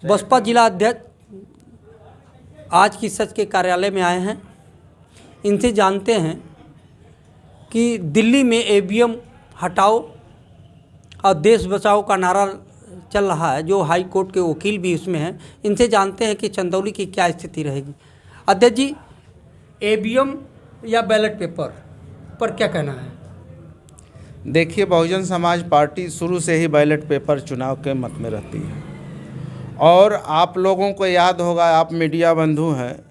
बसपा जिला अध्यक्ष आज की सच के कार्यालय में आए हैं। इनसे जानते हैं कि दिल्ली में ईवीएम हटाओ और देश बचाओ का नारा चल रहा है, जो हाई कोर्ट के वकील भी उसमें हैं। इनसे जानते हैं कि चंदौली की क्या स्थिति रहेगी। अध्यक्ष जी, ईवीएम या बैलेट पेपर पर क्या कहना है? देखिए, बहुजन समाज पार्टी शुरू से ही बैलेट पेपर चुनाव के मत में रहती है और आप लोगों को याद होगा, आप मीडिया बंधु हैं,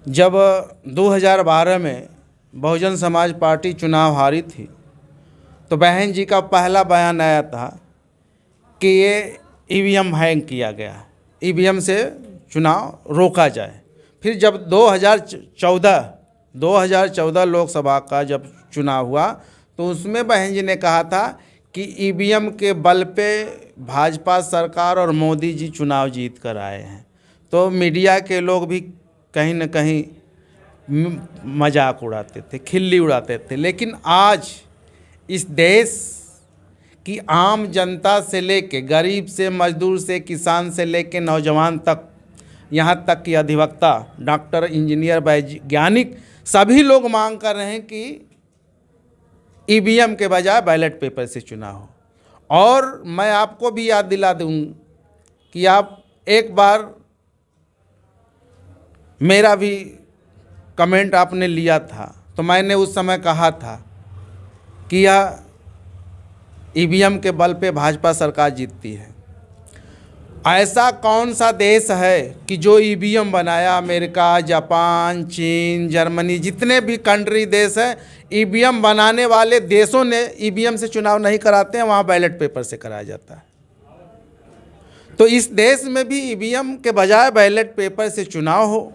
जब 2012 में बहुजन समाज पार्टी चुनाव हारी थी तो बहन जी का पहला बयान आया था कि ये ईवीएम हैंग किया गया, ईवीएम से चुनाव रोका जाए। फिर जब 2014 लोकसभा का जब चुनाव हुआ तो उसमें बहन जी ने कहा था कि ईवीएम के बल पे भाजपा सरकार और मोदी जी चुनाव जीत कर आए हैं। तो मीडिया के लोग भी कहीं न कहीं मजाक उड़ाते थे, खिल्ली उड़ाते थे। लेकिन आज इस देश की आम जनता से लेके गरीब से, मजदूर से, किसान से लेके नौजवान तक, यहाँ तक कि अधिवक्ता, डॉक्टर, इंजीनियर, वैज्ञानिक सभी लोग मांग कर रहे हैं कि ईवीएम के बजाय बैलेट पेपर से चुनाव हो। और मैं आपको भी याद दिला दूं कि आप एक बार मेरा भी कमेंट आपने लिया था, तो मैंने उस समय कहा था कि यह ईवीएम के बल पे भाजपा सरकार जीतती है। ऐसा कौन सा देश है कि जो ईवीएम बनाया? अमेरिका, जापान, चीन, जर्मनी, जितने भी कंट्री देश हैं, ईवीएम बनाने वाले देशों ने ईवीएम से चुनाव नहीं कराते हैं, वहाँ बैलेट पेपर से कराया जाता है। तो इस देश में भी ईवीएम के बजाय बैलेट पेपर से चुनाव हो।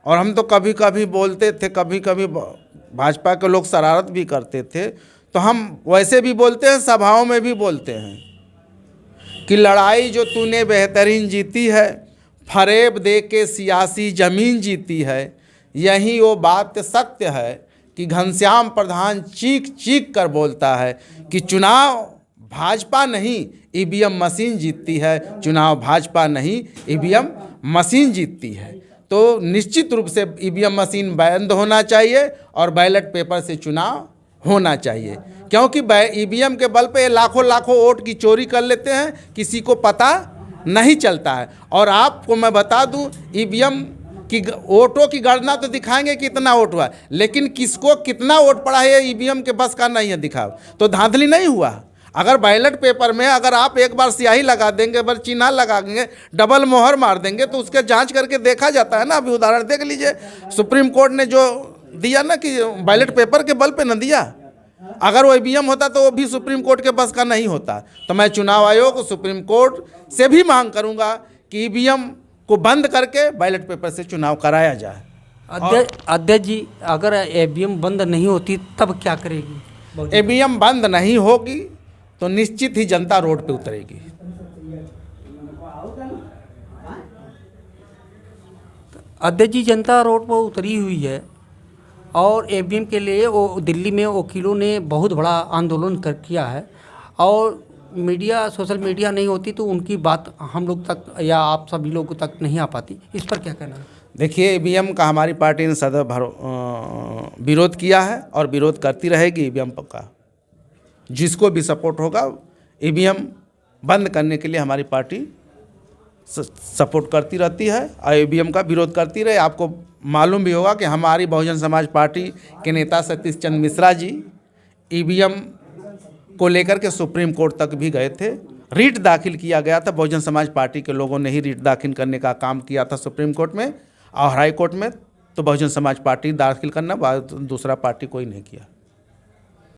और हम तो कभी कभी बोलते थे, कभी कभी भाजपा के लोग शरारत भी करते थे, तो हम वैसे भी बोलते हैं, सभाओं में भी बोलते हैं कि लड़ाई जो तूने बेहतरीन जीती है, फरेब दे के सियासी ज़मीन जीती है। यही वो बात सत्य है कि घनश्याम प्रधान चीख चीख कर बोलता है कि चुनाव भाजपा नहीं, ईवीएम मशीन जीतती है। चुनाव भाजपा नहीं, ईवीएम मशीन जीतती है। तो निश्चित रूप से ईवीएम मशीन बंद होना चाहिए और बैलेट पेपर से चुनाव होना चाहिए, क्योंकि ईवीएम के बल पे लाखों वोट की चोरी कर लेते हैं, किसी को पता नहीं चलता है। और आपको मैं बता दूं, ईवीएम की वोटों की गणना तो दिखाएंगे कितना वोट हुआ, लेकिन किसको कितना वोट पड़ा है ये ईवीएम के बस का नहीं है दिखाओ, तो धांधली नहीं हुआ। अगर बैलेट पेपर में अगर आप एक बार स्याही लगा देंगे, बार चिन्ह लगा देंगे, डबल मोहर मार देंगे, तो उसके जांच करके देखा जाता है ना। अभी उदाहरण देख लीजिए, सुप्रीम कोर्ट ने जो दिया ना कि बैलेट पेपर के बल पे न दिया, अगर वो ईवीएम होता तो वो भी सुप्रीम कोर्ट के बस का नहीं होता। तो मैं चुनाव आयोग, सुप्रीम कोर्ट से भी मांग करूंगा कि ईवीएम को बंद करके बैलेट पेपर से चुनाव कराया जाए। अध्यक्ष जी, अगर ईवीएम बंद नहीं होती तब क्या करेगी? ईवीएम बंद नहीं होगी तो निश्चित ही जनता रोड पे उतरेगी। अध्यक्ष जी, जनता रोड पर उतरी हुई है और ईवीएम के लिए वो दिल्ली में वकीलों ने बहुत बड़ा आंदोलन किया है, और मीडिया, सोशल मीडिया नहीं होती तो उनकी बात हम लोग तक या आप सभी लोगों तक नहीं आ पाती। इस पर क्या कहना है? देखिए, ईवीएम का हमारी पार्टी ने सदैव विरोध किया है और विरोध करती रहेगी। ईवीएम का जिसको भी सपोर्ट होगा, ईवीएम बंद करने के लिए हमारी पार्टी सपोर्ट करती रहती है और ईवीएम का विरोध करती रहे। आपको मालूम भी होगा कि हमारी बहुजन समाज पार्टी के नेता सतीश चंद्र मिश्रा जी ईवीएम को लेकर के सुप्रीम कोर्ट तक भी गए थे। रिट दाखिल किया गया था, बहुजन समाज पार्टी के लोगों ने ही रिट दाखिल करने का काम किया था सुप्रीम कोर्ट में, और हाई कोर्ट में तो बहुजन समाज पार्टी दाखिल करना, दूसरा पार्टी कोई नहीं किया।